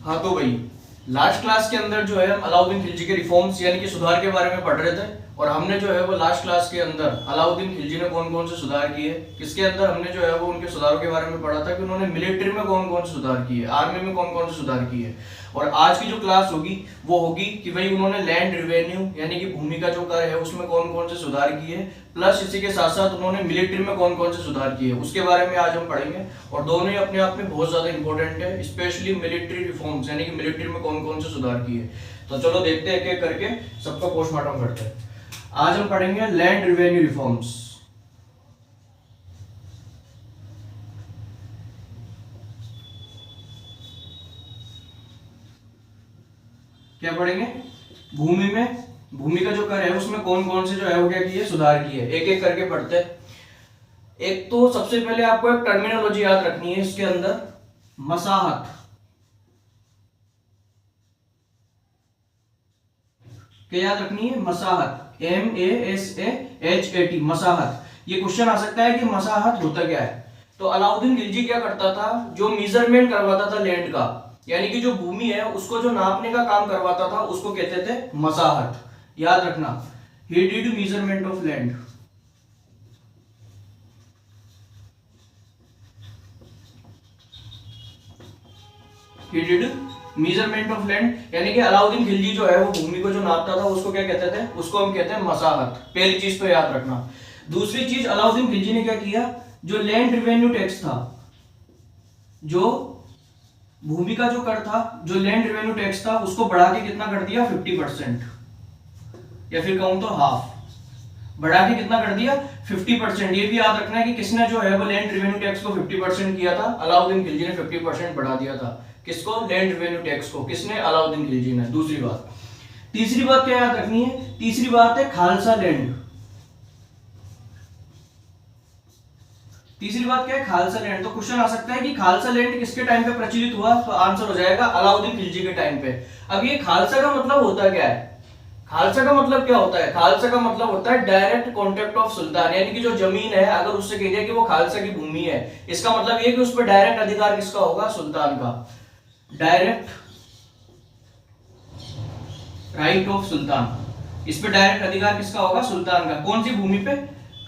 हाँ तो भाई लास्ट क्लास के अंदर जो है हम अलाउद्दीन खिलजी के रिफॉर्म्स यानी कि सुधार के बारे में पढ़ रहे थे। और हमने जो है वो लास्ट क्लास के अंदर अलाउद्दीन खिलजी ने कौन कौन से सुधार किए, किसके अंदर हमने जो है वो उनके सुधारों के बारे में पढ़ा था कि उन्होंने मिलिट्री में कौन कौन से सुधार किए, आर्मी में कौन कौन से सुधार किए। और आज की जो क्लास होगी वो होगी कि भाई उन्होंने लैंड रिवेन्यू यानी कि भूमि का जो कर है उसमें कौन कौन से सुधार किए, प्लस इसी के साथ साथ उन्होंने मिलिट्री में कौन कौन से सुधार किए उसके बारे में आज हम पढ़ेंगे। और दोनों ही अपने आप में बहुत ज्यादा इंपॉर्टेंट है, स्पेशली मिलिट्री रिफॉर्म्स यानी कि मिलिट्री में कौन कौन से सुधार किए। तो चलो देखते हैं एक एक करके सबका पोस्टमार्टम करते हैं। आज हम पढ़ेंगे लैंड रिवेन्यू रिफॉर्म्स। क्या पढ़ेंगे? भूमि का जो कर है उसमें कौन कौन से जो है वो क्या किए, सुधार किए। एक एक करके पढ़ते हैं। एक तो सबसे पहले आपको एक टर्मिनोलॉजी याद रखनी है इसके अंदर, मसाहत। क्या याद रखनी है? मसाहत, MASAHAT, मसाहत। ये क्वेश्चन आ सकता है कि मसाहत होता क्या है। तो अलाउद्दीन खिलजी क्या करता था, जो मेजरमेंट करवाता था लैंड का, यानी कि जो भूमि है उसको जो नापने का काम करवाता था उसको कहते थे मसाहत। याद रखना, he did measurement of land. He did measurement of land यानी कि अलाउद्दीन खिलजी जो है वो भूमि को जो नापता था उसको क्या कहते थे, उसको हम कहते हैं मसाहत। पहली चीज तो याद रखना। दूसरी चीज, अलाउद्दीन खिलजी ने क्या किया, जो लैंड रिवेन्यू टैक्स था, जो भूमि का जो कर था, जो लैंड रिवेन्यू टैक्स था, उसको बढ़ा के कितना कर दिया, 50%, या फिर कहूं तो हाफ। बढ़ा के कितना कर दिया, 50%। ये भी याद रखना है कि किसने जो है वो लैंड रिवेन्यू टैक्स को 50% किया था, अलाउद्दीन खिलजी ने 50% बढ़ा दिया था। किसको? लैंड रिवेन्यू टैक्स को। किसने? अलाउद्दीन खिलजी ने। दूसरी बात। तीसरी बात क्या याद रखनी है? तीसरी बात है खालसा लैंड। तीसरी बात क्या है? खालसा लैंड। तो क्वेश्चन आ सकता है कि खालसा लैंड किसके टाइम पे प्रचलित हुआ, तो आंसर हो जाएगा अलाउद्दीन खिलजी के टाइम पे। अब ये खालसा का मतलब होता क्या है? खालसा का मतलब क्या होता है? खालसा का मतलब होता है डायरेक्ट कॉन्टेक्ट ऑफ सुल्तान, यानी कि जो जमीन है अगर उससे कह दिया कि वो खालसा की भूमि है, इसका मतलब ये कि उस पर डायरेक्ट अधिकार किसका होगा, सुल्तान का। डायरेक्ट राइट ऑफ सुल्तान, इस पे डायरेक्ट अधिकार किसका होगा, सुल्तान का। कौन सी भूमि पे?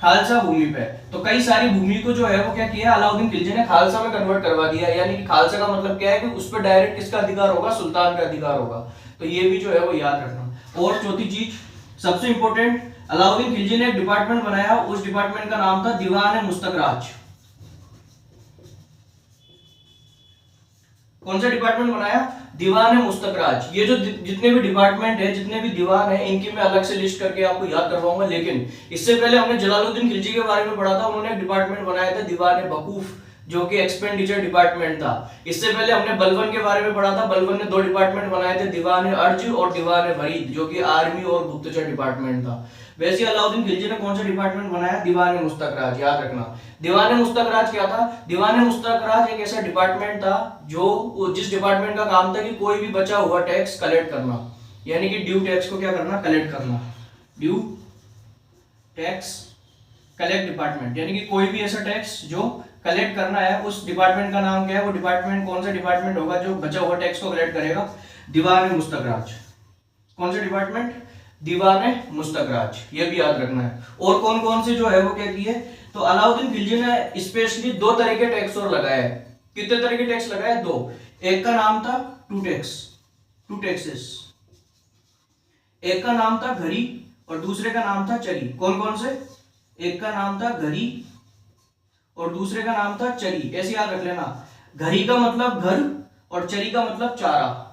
खालसा भूमि पे। तो कई सारी भूमि को जो है वो क्या किया, अलाउद्दीन खिलजी ने खालसा में कन्वर्ट करवा दिया, यानी कि खालसा का मतलब क्या है कि उस पर डायरेक्ट किसका अधिकार होगा, सुल्तान का अधिकार होगा। तो ये भी जो है वो याद रखना। और चौथी चीज सबसे इंपॉर्टेंट, अलाउद्दीन खिलजी ने एक डिपार्टमेंट बनाया, उस डिपार्टमेंट का नाम था दीवान मुस्तकराज। कौन सा डिपार्टमेंट बनाया? दीवान मुस्तकराज। ये जो जितने भी डिपार्टमेंट है, जितने भी दीवान है, इनकी मैं अलग से लिस्ट करके आपको याद करवाऊंगा। लेकिन इससे पहले हमने जलालुद्दीन खिलजी के बारे में पढ़ा था, उन्होंने एक डिपार्टमेंट बनाया था दीवान बकूफ, जो कि एक्सपेंडिचर डिपार्टमेंट था। इससे पहले हमने बलबन के बारे में पढ़ा था, बलबन ने 2 डिपार्टमेंट बनाए थे, दीवान अर्ज और दीवान वरीद, जो कि आर्मी और गुप्तचर डिपार्टमेंट था। वैसे अलाउद्दीन खिलजी ने कौन सा डिपार्टमेंट बनाया? दीवान मुस्तकराज। याद रखना, दीवान मुस्तकराज क्या था? दीवान मुस्तकराज एक ऐसा डिपार्टमेंट था जो जिस डिपार्टमेंट का काम था कि कोई भी बचा हुआ टैक्स कलेक्ट करना, यानी कि ड्यू टैक्स को क्या करना, कलेक्ट करना। ड्यू टैक्स कलेक्ट डिपार्टमेंट, यानी कि कोई भी ऐसा टैक्स जो कलेक्ट करना है, उस डिपार्टमेंट का नाम क्या है, वो डिपार्टमेंट कौन सा डिपार्टमेंट होगा जो बचा हुआ टैक्स को कलेक्ट करेगा? दीवान मुस्तकराज। कौन सा डिपार्टमेंट? दीवान मुस्तकराज। ये भी याद रखना है। और कौन कौन से जो है वो क्या किए, तो अलाउद्दीन खिलजी ने स्पेशली 2 तरह के टैक्स और लगाए। कितने तरह के टैक्स लगाए? 2। एक का नाम था टू टैक्सेस। एक का नाम था घरी और दूसरे का नाम था चरी। कौन कौन से? एक का नाम था घरी और दूसरे का नाम था चरी। ऐसे याद रख लेना। घरी का मतलब घर और चरी का मतलब चारा।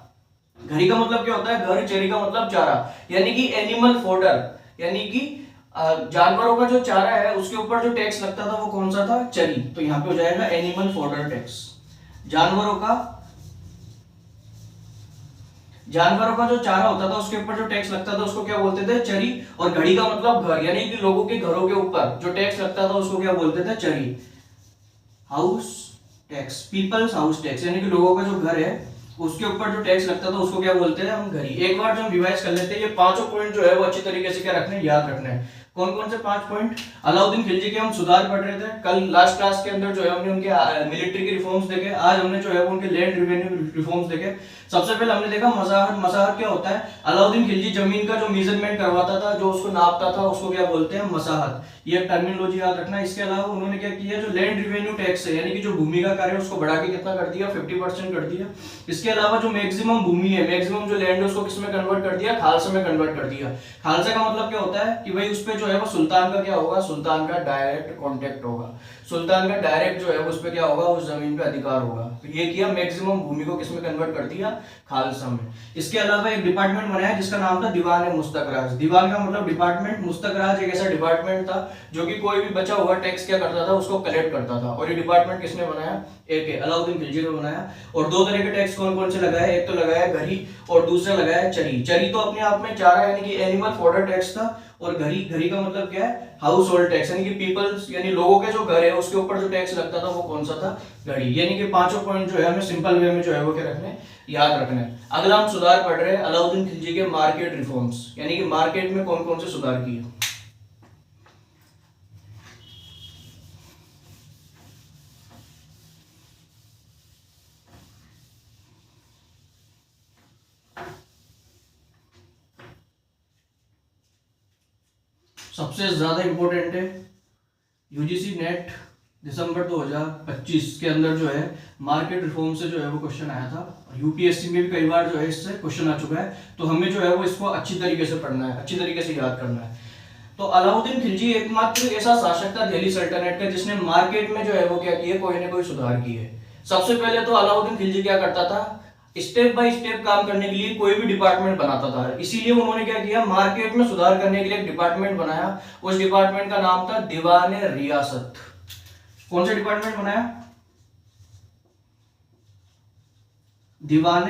घरी का मतलब क्या होता है? घर। चरी का मतलब चारा, यानी कि एनिमल फोडर, यानी कि जानवरों का जो चारा है उसके ऊपर जो टैक्स लगता था वो कौन सा था? चरी। तो यहां पे हो जाएगा एनिमल फोडर टैक्स। जानवरों का जो चारा होता था उसके ऊपर जो टैक्स लगता था उसको क्या बोलते थे? चरी। और घड़ी का मतलब घर, यानी कि लोगों के घरों के ऊपर जो टैक्स लगता था उसको क्या बोलते थे? चरी। House tax, people's house tax, यानी कि लोगों का जो घर है उसके ऊपर जो टैक्स लगता था उसको क्या बोलते हैं? हम घरी। एक बार जो हम रिवाइज कर लेते हैं, ये 5 पॉइंट जो है वो अच्छी तरीके से क्या रखने, याद रखने हैं। कौन कौन से 5 पॉइंट? अलाउद्दीन खिलजी के हम सुधार पढ़ रहे थे कल लास्ट क्लास के अंदर, जो है हमने उनके मिलिट्री के रिफॉर्म्स देखे। आज हमने जो है उनके लैंड रेवेन्यू रिफॉर्म्स देखे। सबसे पहले हमने देखा मसाहत। मसाहत क्या होता है? अलाउद्दीन खिलजी जमीन का जो मेजरमेंट करवाता था, जो उसको नापता था, उसको क्या बोलते हैं? मसाहत। ये टर्मिनोलॉजी याद रखना। इसके अलावा उन्होंने क्या किया, जो लैंड रेवेन्यू टैक्स है यानी कि जो भूमि का कार्य है उसको बढ़ा के कितना कर दिया? 50% कर दिया। इसके अलावा जो मैक्सिमम भूमि है, मैक्सिमम जो लैंड है उसको किसमें कन्वर्ट कर दिया? खालसा में कन्वर्ट कर दिया। खालसा का मतलब क्या होता है कि भाई उस पे जो है वो सुल्तान का क्या होगा? सुल्तान का डायरेक्ट कॉन्टेक्ट होगा। सुल्तान का डायरेक्ट जो है उस पे क्या होगा? उस जमीन पे अधिकार होगा। तो ये किया, मैक्सिमम भूमि को किसमें कन्वर्ट कर दिया? खालसा में। इसके अलावा एक डिपार्टमेंट बनाया जिसका नाम था दीवान मुस्तकराज। दीवान का मतलब डिपार्टमेंट, मुस्तकराज एक ऐसा डिपार्टमेंट था जो कि कोई भी बचा हुआ टैक्स क्या करता था? उसको कलेक्ट करता था। और ये डिपार्टमेंट किसने बनाया? एक अलाउद्दीन खिलजी ने बनाया। और दो तरह के टैक्स कौन कौन से लगाए? एक तो लगाया घरी और दूसरा लगाया चरी। चरी तो अपने आप में चारा यानी कि एनिमल फॉडर टैक्स था। और घरी, घरी का मतलब क्या है? हाउस होल्ड टैक्स यानी कि पीपल्स यानी लोगों के जो घर है उसके ऊपर जो टैक्स लगता था वो कौन सा था? घड़ी। यानी कि पांचों पॉइंट जो है हमें सिंपल वे में जो है वो क्या रखने, याद रखना है। अगला हम सुधार पढ़ रहे हैं अलाउद्दीन खिलजी के मार्केट रिफॉर्म्स, यानी कि मार्केट में कौन कौन से सुधार किए। सबसे ज्यादा इंपॉर्टेंट है यूजीसी नेट दिसंबर 2025 के अंदर जो है मार्केट रिफॉर्म से जो है वो क्वेश्चन आया था। यूपीएससी में भी कई बार जो है इससे क्वेश्चन आ चुका है। तो हमें जो है वो इसको अच्छी तरीके से पढ़ना है, अच्छी तरीके से याद करना है। तो अलाउद्दीन खिलजी एकमात्र ऐसा शासक था दिल्ली सल्तनत का जिसने मार्केट में जो है वो क्या किए, कोई ना कोई सुधार किए। सबसे पहले तो अलाउद्दीन खिलजी क्या करता था? स्टेप बाय स्टेप काम करने के लिए कोई भी डिपार्टमेंट बनाता था। इसीलिए उन्होंने क्या किया, मार्केट में सुधार करने के लिए एक डिपार्टमेंट बनाया। उस डिपार्टमेंट का नाम था दीवान रियासत। कौन सा डिपार्टमेंट बनाया? दीवान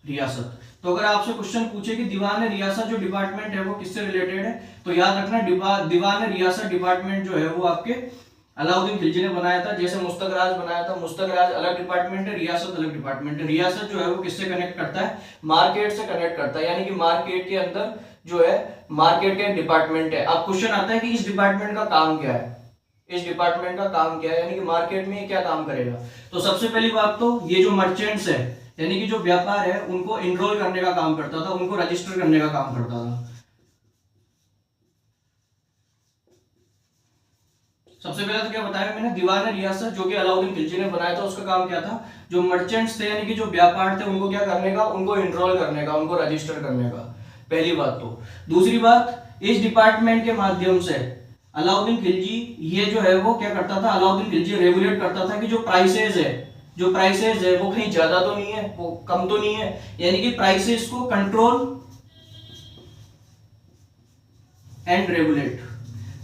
रियासत। तो अगर आपसे क्वेश्चन पूछे कि दीवान रियासत जो डिपार्टमेंट है वो किससे रिलेटेड है, तो याद रखना दीवान रियासत डिपार्टमेंट जो है वो आपके अलाउद्दीन खिलजी ने बनाया था। जैसे मुस्तकराज बनाया था, मुस्तकराज अलग डिपार्टमेंट है, रियासत अलग डिपार्टमेंट है। रियासत जो है वो किससे कनेक्ट करता है? मार्केट से कनेक्ट करता है, यानी कि मार्केट के अंदर जो है मार्केट का एक डिपार्टमेंट है। अब क्वेश्चन आता है कि इस डिपार्टमेंट का काम क्या है? इस डिपार्टमेंट का काम क्या है, यानी कि मार्केट में क्या काम करेगा? तो सबसे पहली बात तो ये जो मर्चेंट्स है यानी कि जो व्यापार है उनको इनरोल करने का काम करता था, उनको रजिस्टर करने का काम करता था। सबसे पहले तो क्या बताया मैंने, दीवान रियासत जो कि अलाउद्दीन खिलजी ने बनाया था, उसका काम क्या था? जो मर्चेंट्स थे यानी कि जो व्यापार थे उनको क्या करने का? उनको इनरोल करने का, उनको रजिस्टर करने का। पहली बात तो। दूसरी बात, इस डिपार्टमेंट के माध्यम से अलाउद्दीन खिलजी ये जो है वो क्या करता था? अलाउद्दीन खिलजी रेगुलेट करता था कि जो प्राइसेस है वो कहीं ज्यादा तो नहीं है, वो कम तो नहीं है, यानी कि प्राइसेस को कंट्रोल एंड रेगुलेट।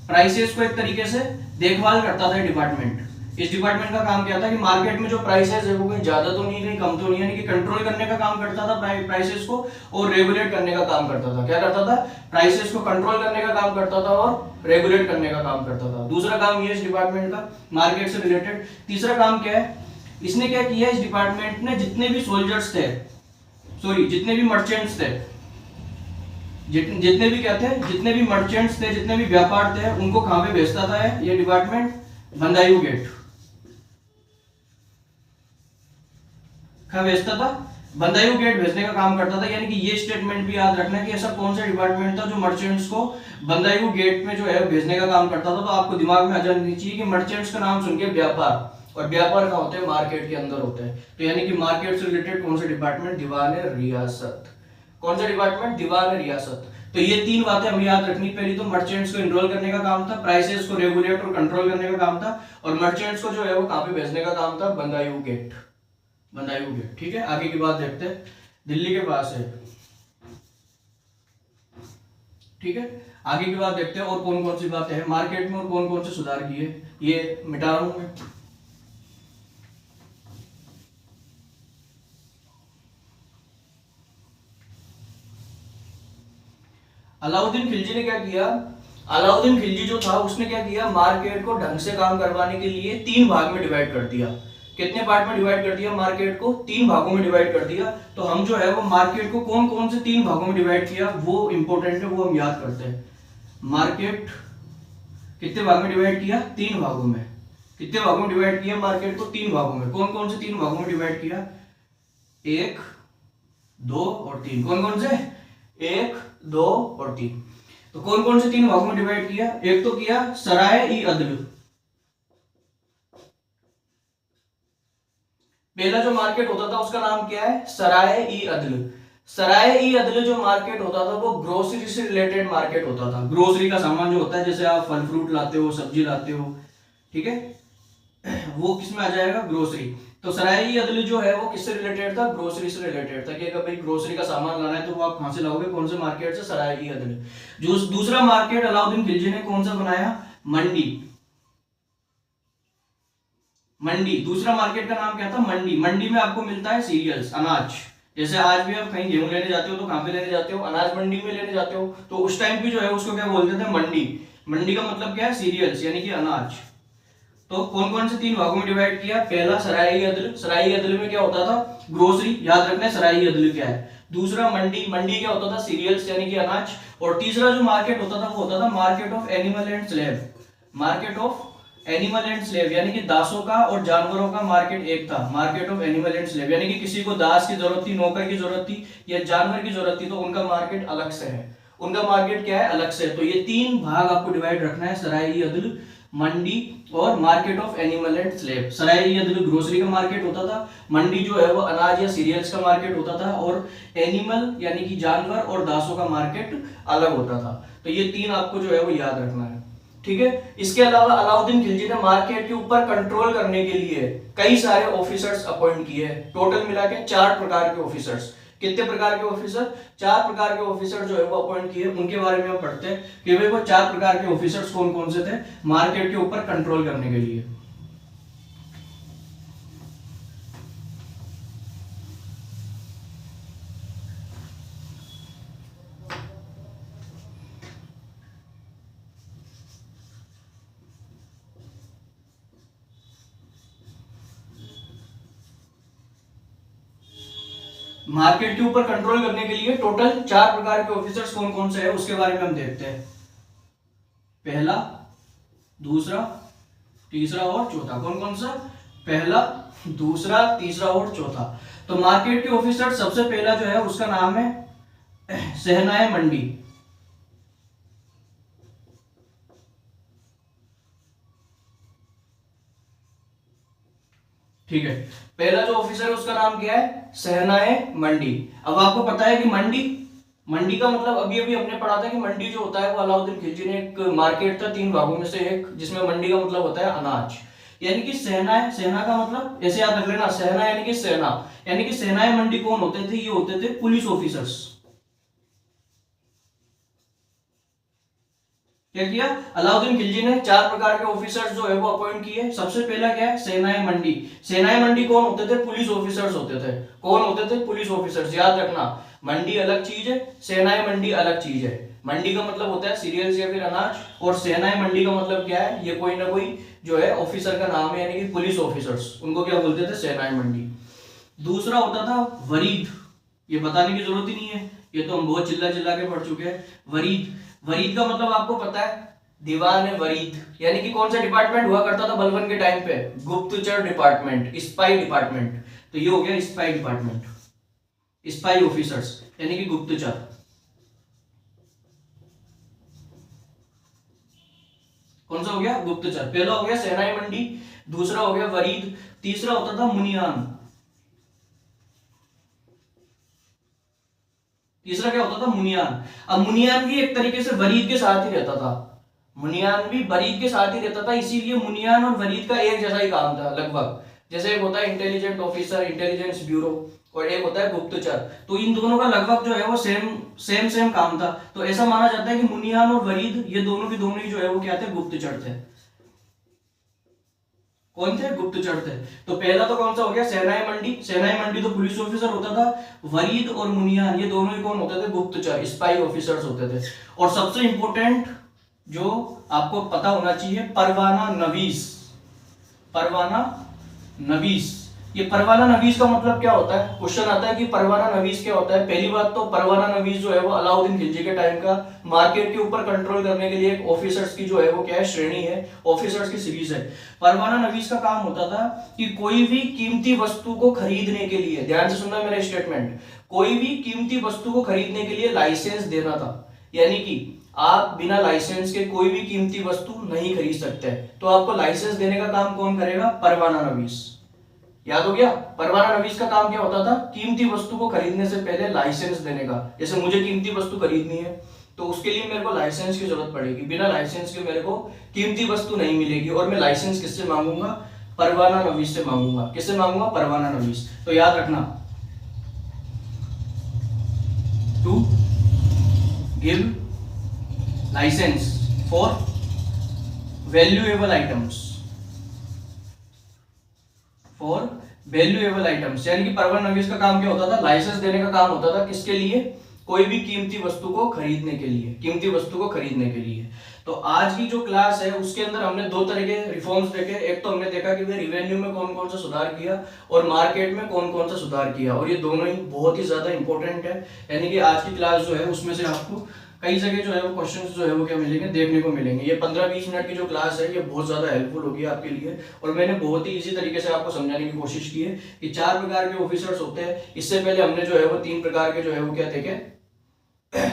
प्राइसेस को एक तरीके से देखभाल करता था डिपार्टमेंट। इस डिपार्टमेंट का काम क्या था कि मार्केट में जो प्राइसेस है वो कहीं ज्यादा तो नहीं, कहीं कम तो नहीं, यानी कि कंट्रोल करने का काम करता था प्राइसेस को, और रेगुलेट करने का काम करता था। क्या करता था? प्राइसेस को कंट्रोल करने का काम करता था और रेगुलेट करने का काम करता था। दूसरा काम ये इस डिपार्टमेंट का मार्केट से रिलेटेड। तीसरा काम क्या है? इसने क्या किया, इस डिपार्टमेंट ने जितने भी सोल्जर्स थे, जितने भी मर्चेंट्स थे, जितने भी क्या थे, जितने भी मर्चेंट्स थे, जितने भी व्यापार थे, उनको कहां पे भेजता था ये डिपार्टमेंट? बंदायू गेट। कहां भेजता था? बंदायू गेट भेजने का काम करता था। यानी कि ये स्टेटमेंट भी याद रखना कि ऐसा कौन सा डिपार्टमेंट था जो मर्चेंट्स को बंदायू गेट में जो है भेजने का काम करता था। तो आपको दिमाग में आ जाना चाहिए कि मर्चेंट्स का नाम सुन के व्यापार, और व्यापार कहां होते हैं? मार्केट के अंदर होते हैं। तो यानी कि मार्केट से रिलेटेड कौन सा डिपार्टमेंट? दीवान रियासत। कौन सा डिपार्टमेंट? दीवान रियासत। तो ये तीन बातें हमें याद रखनी। पहली तो मर्चेंट्स को इनरोल करने का काम था, प्राइसेस को रेगुलेट और कंट्रोल करने का काम था, और मर्चेंट्स को जो है वो कहां पे भेजने का काम था? बंदायू गेट। बंदायू गेट। ठीक है, आगे की बात देखते हैं। दिल्ली के पास है, ठीक है, आगे की बात देखते हैं और कौन कौन सी बातें हैं मार्केट में और कौन कौन से सुधार किए। ये मिटा रहा हूं मैं। अलाउद्दीन खिलजी ने क्या किया? अलाउद्दीन खिलजी जो था उसने क्या किया? मार्केट को ढंग से काम करवाने के लिए तीन भाग में डिवाइड कर दिया। कितने पार्ट में डिवाइड कर दिया? मार्केट को तीन भागों में डिवाइड कर दिया। तो हम जो है वो मार्केट को कौन कौन से तीन भागों में डिवाइड किया वो इंपॉर्टेंट है, वो हम याद करते हैं। मार्केट कितने भाग में डिवाइड किया? 3 भागों में। कितने भागों में डिवाइड किया मार्केट को? 3 भागों में। कौन कौन से 3 भागों में डिवाइड किया? 1, 2 और 3। कौन कौन से? 1, 2 और 3। तो कौन कौन से 3 भागों में डिवाइड किया? एक तो किया सराय ई अदल। पहला जो मार्केट होता था उसका नाम क्या है? सराय ई अदल। सराय ई अदल जो मार्केट होता था वो ग्रोसरी से रिलेटेड मार्केट होता था। ग्रोसरी का सामान जो होता है, जैसे आप फल फ्रूट लाते हो, सब्जी लाते हो, ठीक है, वो किसमें आ जाएगा? ग्रोसरी। तो सराय ई अदल जो है वो किससे रिलेटेड था? ग्रोसरी से रिलेटेड था कि अगर भाई ग्रोसरी का सामान लाना है तो वो आप कहां से लाओगे? कौन से मार्केट से? सराय ई अदल। जो दूसरा मार्केट अलाउद्दीन खिलजी ने कौन सा बनाया? मंडी। मंडी, दूसरा मार्केट का नाम क्या था? मंडी। मंडी में आपको मिलता है सीरियल्स, अनाज। जैसे आज भी आप कहीं गेहूं लेने जाते हो तो कहां पे लेने जाते हो? अनाज मंडी में लेने जाते हो। तो उस टाइम भी जो है उसको क्या बोलते थे? मंडी। मंडी का मतलब क्या है? सीरियल्स, यानी कि अनाज। तो कौन कौन से 3 भागों में डिवाइड किया? पहला सराय अदल। सराय अदल में क्या होता था? ग्रोसरी, याद रखना है सराय अदल क्या है। दूसरा मंडी, मंडी क्या होता था? सीरियल्स यानी कि अनाज। और तीसरा जो मार्केट होता था वो होता था market of animal and slave. Market of animal and slave यानी कि दासों का और जानवरों का मार्केट एक था। Market of animal and slave यानी कि किसी को दास की जरूरत थी, नौकर की जरूरत थी या जानवर की जरूरत थी तो उनका मार्केट अलग से है। उनका मार्केट क्या है? अलग से। तो ये 3 भाग आपको डिवाइड रखना है, सराय अदल, मंडी और market of animal and slave. Sarai Adal grocery का मार्केट होता था, मंडी जो है वो अनाज या सीरियल्स का मार्केट होता था, और एनिमल यानी कि जानवर और दासों का मार्केट अलग होता था। तो ये 3 आपको जो है वो याद रखना है, ठीक है। इसके अलावा अलाउद्दीन खिलजी ने मार्केट के ऊपर कंट्रोल करने के लिए कई सारे ऑफिसर्स अपॉइंट किए हैं। टोटल मिला के 4 प्रकार के ऑफिसर्स। कितने प्रकार के ऑफिसर? 4 प्रकार के ऑफिसर जो है वो अपॉइंट किए। उनके बारे में हम पढ़ते हैं कि भाई वो 4 प्रकार के ऑफिसर्स कौन कौन से थे मार्केट के ऊपर कंट्रोल करने के लिए। मार्केट के ऊपर कंट्रोल करने के लिए टोटल 4 प्रकार के ऑफिसर्स कौन कौन से हैं उसके बारे में हम देखते हैं। पहला, दूसरा, तीसरा और चौथा। कौन कौन सा? पहला, दूसरा, तीसरा और चौथा। तो मार्केट के ऑफिसर सबसे पहला जो है उसका नाम है सहनाए मंडी। ठीक है, पहला जो ऑफिसर है उसका नाम क्या है? सहनाए मंडी। अब आपको पता है कि मंडी, मंडी का मतलब अभी अभी हमने पढ़ा था कि मंडी जो होता है वो अलाउद्दीन खिलजी ने एक मार्केट था 3 भागों में से एक, जिसमें मंडी का मतलब होता है अनाज। यानी कि सेना, सेना का मतलब ऐसे याद रख लेना, सेना यानी कि सेना, यानी कि सेनाए मंडी कौन होते थे? ये होते थे पुलिस ऑफिसर्स। क्या किया? अलाउद्दीन खिलजी ने 4 प्रकार के ऑफिसर्स जो है वो अपॉइंट किए। सबसे पहला क्या है? सेनाए मंडी। सेनाए मंडी कौन होते थे? पुलिस ऑफिसर्स होते थे। कौन होते थे? Police officers. याद रखना, मंडी अलग चीज है, सेनाए मंडी अलग चीज है। मंडी का मतलब होता है सीरियल्स या फिर अनाज, और सेनाए मंडी का मतलब क्या है? ये कोई ना कोई जो है ऑफिसर का नाम है, यानी कि पुलिस ऑफिसर्स, उनको क्या बोलते थे? सेनाए मंडी। दूसरा होता था वरीद। ये बताने की जरूरत ही नहीं है, ये तो हम बहुत चिल्ला चिल्ला के पढ़ चुके हैं। वरीद, वरीद का मतलब आपको पता है? दीवान है वरीद, यानी कि कौन सा डिपार्टमेंट हुआ करता था बलबन के टाइम पे? गुप्तचर डिपार्टमेंट, स्पाई डिपार्टमेंट। तो ये हो गया स्पाई डिपार्टमेंट, स्पाई ऑफिसर्स यानी कि गुप्तचर। कौन सा हो गया? गुप्तचर। पहला हो गया सेनाई मंडी, दूसरा हो गया वरीद, तीसरा होता था मुनियान। तीसरा क्या होता था? मुनियान। अब मुनियान भी एक तरीके से वरीद के साथ ही रहता था। मुनियान भी वरीद के साथ ही रहता था, इसीलिए मुनियान और वरीद का एक जैसा ही काम था लगभग। जैसे एक होता है इंटेलिजेंट ऑफिसर, इंटेलिजेंस ब्यूरो, और एक होता है गुप्तचर। तो इन दोनों का लगभग जो है वो सेम काम था। तो ऐसा माना जाता है कि मुनियान और वरीद ये दोनों के दोनों ही जो है वो क्या थे? गुप्तचर थे। कौन थे? गुप्तचर थे। तो पहला तो कौन सा हो गया? सेनाई मंडी। सेनाई मंडी तो पुलिस ऑफिसर होता था। वरीद और मुनियान ये दोनों ही कौन होते थे? गुप्तचर, स्पाई ऑफिसर्स होते थे। और सबसे इंपॉर्टेंट जो आपको पता होना चाहिए, परवाना नवीस। परवाना नवीस ये परवाना नवीज का मतलब क्या होता है? क्वेश्चन आता है कि परवाना नवीज क्या होता है। पहली बात तो परवाना नवीज जो है वो अलाउद्दीन खिलजी के टाइम का मार्केट के ऊपर कंट्रोल करने के लिए एक ऑफिसर्स की जो है वो क्या है, श्रेणी है, ऑफिसर्स की सीरीज है। परवाना नवीज का काम होता था कि कोई भी कीमती वस्तु को खरीदने के लिए, ध्यान से सुनना मेरा स्टेटमेंट, कोई भी कीमती वस्तु को खरीदने के लिए लाइसेंस देना था। यानी कि आप बिना लाइसेंस के कोई भी कीमती वस्तु नहीं खरीद सकते, तो आपको लाइसेंस देने का काम कौन करेगा? परवाना नवीस। याद हो गया? परवाना नवीस का काम क्या होता था? कीमती वस्तु को खरीदने से पहले लाइसेंस देने का। जैसे मुझे कीमती वस्तु खरीदनी है तो उसके लिए मेरे को लाइसेंस की जरूरत पड़ेगी, बिना लाइसेंस के मेरे को कीमती वस्तु नहीं मिलेगी। और मैं लाइसेंस किससे मांगूंगा? परवाना नवीस से मांगूंगा। किससे मांगूंगा? परवाना नवीस। तो याद रखना, to give licence for valuable items, for valuable items, यानी कि परवाना नवीस का काम क्या होता था? लाइसेंस देने का काम होता था। किसके लिए? कोई भी कीमती वस्तु को खरीदने के लिए, कीमती वस्तु को खरीदने के लिए। तो आज की जो क्लास है उसके अंदर हमने दो तरह के रिफॉर्म्स देखे। एक तो हमने देखा कि भाई रिवेन्यू में कौन कौन सा सुधार किया और मार्केट में कौन कौन सा सुधार किया, और ये दोनों ही बहुत ही ज्यादा इंपॉर्टेंट है। यानी कि आज की क्लास जो है उसमें से आपको कई जगह जो है वो क्वेश्चंस जो है वो क्या मिलेंगे, देखने को मिलेंगे। ये 15-20 मिनट की जो क्लास है ये बहुत ज्यादा हेल्पफुल होगी आपके लिए, और मैंने बहुत ही इजी तरीके से आपको समझाने की कोशिश की है कि 4 प्रकार के ऑफिसर्स होते हैं। इससे पहले हमने जो है वो 3 प्रकार के जो है वो क्या देखे,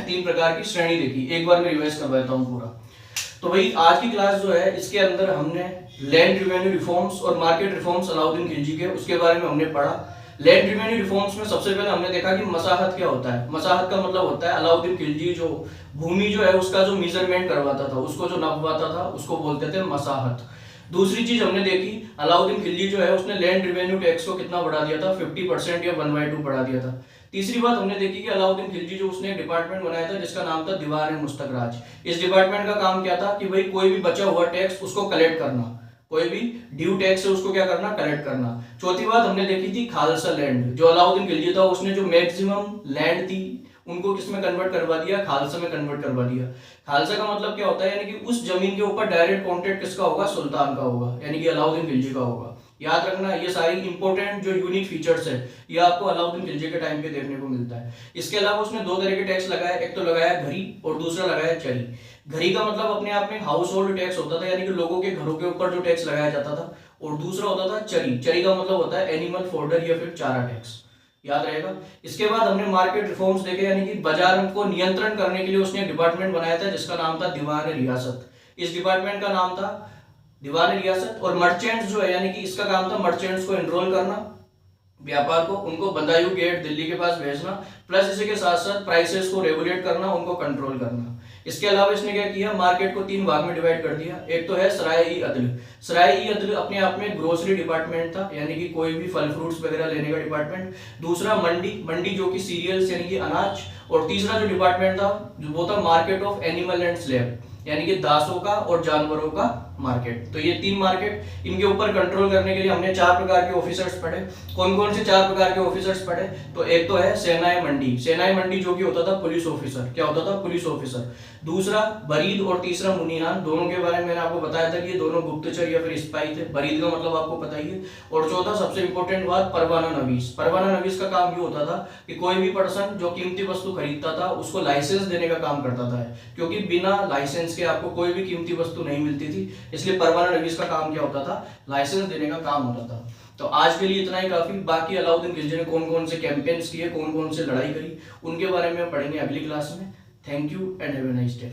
3 प्रकार की श्रेणी देखी। एक बार मैं रिवाइज कर देता हूँ पूरा। तो भाई आज की क्लास जो है इसके अंदर हमने लैंड रिवेन्यू रिफॉर्म्स और मार्केट रिफॉर्म्स अलाउद्दीन खिलजी के, उसके बारे में हमने पढ़ा। लैंड रिवेन्यू रिफॉर्म्स में सबसे पहले हमने देखा कि मसाहत क्या होता है। मसाहत का मतलब होता है अलाउद्दीन खिलजी जो भूमि जो है उसका जो मेजरमेंट करवाता था, उसको जो नापवाता था, उसको बोलते थे मसाहत। दूसरी चीज हमने देखी, अलाउद्दीन खिलजी जो है उसने लैंड रिवेन्यू टैक्स को कितना बढ़ा दिया था? 50% या 1/2 बढ़ा दिया था। तीसरी बात हमने देखी कि अलाउद्दीन खिलजी जो उसने एक डिपार्टमेंट बनाया था जिसका नाम था दीवान-ए-मुस्तखराज। इस डिपार्टमेंट का काम क्या था कि भाई कोई भी बचा हुआ टैक्स उसको कलेक्ट करना, कोई भी ड्यू टैक्स है उसको क्या करना? कलेक्ट करना। चौथी बात हमने देखी थी खालसा लैंड। जो अलाउद्दीन खिलजी था उसने जो मैक्सिमम लैंड थी उनको किसमें कन्वर्ट करवा दिया? खालसा में कन्वर्ट करवा दिया। खालसा का मतलब क्या होता है? यानी कि उस जमीन के ऊपर डायरेक्ट कॉन्ट्रैक्ट किसका होगा? सुल्तान का होगा, यानी कि अलाउद्दीन खिलजी का होगा। याद रखना, ये सारी इंपॉर्टेंट जो यूनिक फीचर्स है ये आपको अलाउद्दीन खिलजी के टाइम पे देखने को मिलता है। इसके अलावा उसने 2 तरह के टैक्स लगाए, एक तो लगाया घरी और दूसरा लगाया चरी। घरी का मतलब अपने आप में हाउस होल्ड टैक्स होता था, यानी कि लोगों के घरों के ऊपर जो टैक्स लगाया जाता था, और दूसरा होता था चरी। चरी का मतलब होता है एनिमल फोर्डर या फिर चारा टैक्स। याद रहेगा। इसके बाद हमने मार्केट रिफॉर्म्स देखे, यानी कि बाजार को नियंत्रण करने के लिए उसने एक डिपार्टमेंट बनाया था जिसका नाम था दीवान-ए-रियासत। इस डिपार्टमेंट का नाम था दीवान-ए-रियासत। और मर्चेंट्स जो है, यानी कि इसका काम था मर्चेंट्स को एनरोल करना, व्यापार को, उनको बदायूं गेट दिल्ली के पास भेजना, प्लस इसी के साथ साथ प्राइसेस को रेगुलेट करना, उनको कंट्रोल करना। इसके अलावा इसने क्या किया? मार्केट को 3 भाग में डिवाइड कर दिया। एक तो है सराय-ई-अदल। सराय-ई-अदल अपने आप में ग्रोसरी डिपार्टमेंट था, यानी कि कोई भी फल फ्रूट्स वगैरह लेने का डिपार्टमेंट। दूसरा मंडी, मंडी जो कि सीरियल्स यानी कि अनाज। और तीसरा जो डिपार्टमेंट था वो था market of animal and slave, यानी कि दासों का और जानवरों का मार्केट। तो ये 3 मार्केट, इनके ऊपर कंट्रोल करने के लिए हमने 4 प्रकार के ऑफिसर्स पढ़े। कौन कौन से 4 प्रकार के ऑफिसर्स पढ़े? तो एक तो है सेनाई मंडी। सेनाई मंडी जो कि होता था पुलिस ऑफिसर। क्या होता था? Police officer. दूसरा बरीद और तीसरा मुनीहान। दोनों के बारे में मैंने आपको बताया था कि ये दोनों गुप्तचर या फिर स्पाई थे। बरीद का मतलब आपको पता ही है। और चौथा सबसे इंपॉर्टेंट बात, परवाना नवीस। परवाना नवीस का काम ये होता था कि कोई भी पर्सन जो कीमती वस्तु खरीदता था उसको लाइसेंस देने का काम करता था, क्योंकि बिना लाइसेंस के आपको कोई भी कीमती वस्तु नहीं मिलती थी। इसलिए परवाना नवीस का काम क्या होता था? लाइसेंस देने का काम होता था। तो आज के लिए इतना ही काफी। बाकी अलाउद्दीन खिलजी ने कौन कौन से कैंपेन्स किए, कौन कौन से लड़ाई करी, उनके बारे में पढ़ेंगे अगली क्लास में। Thank you and have a nice day.